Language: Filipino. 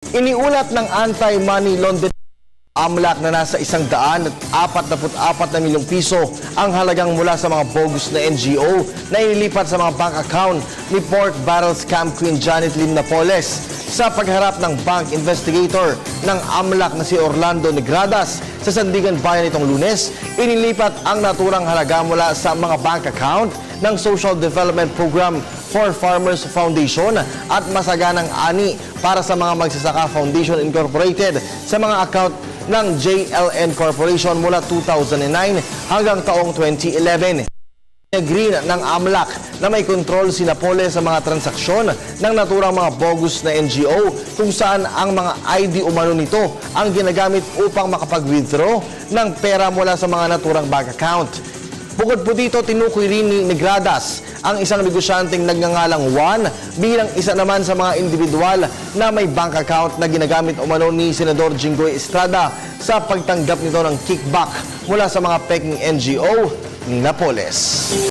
Iniulat ng Anti-Money Laundering AMLAC na nasa 144 na milyong piso ang halagang mula sa mga bogus na NGO na inilipat sa mga bank account ni Pork Barrel Scam Queen Janet Lim Napoles. Sa pagharap ng bank investigator ng AMLAC na si Orlando Negradas sa Sandigan Bayan itong Lunes, inilipat ang naturang halaga mula sa mga bank account ng Social Development Program for Farmers Foundation at Masaganang Ani para sa mga Magsasaka Foundation Incorporated sa mga account ng JLN Corporation mula 2009 hanggang taong 2011. Agree ng AMLAC na may kontrol si Napoles sa mga transaksyon ng naturang mga bogus na NGO kung saan ang mga ID umano nito ang ginagamit upang makapag-withdraw ng pera mula sa mga naturang bank account. Bukod po dito, tinukoy rin ni Negradas ang isang negosyanteng nagngangalang Juan bilang isa naman sa mga individual na may bank account na ginagamit umano ni Senador Jinggoy Estrada sa pagtanggap nito ng kickback mula sa mga peking NGO ni Napoles.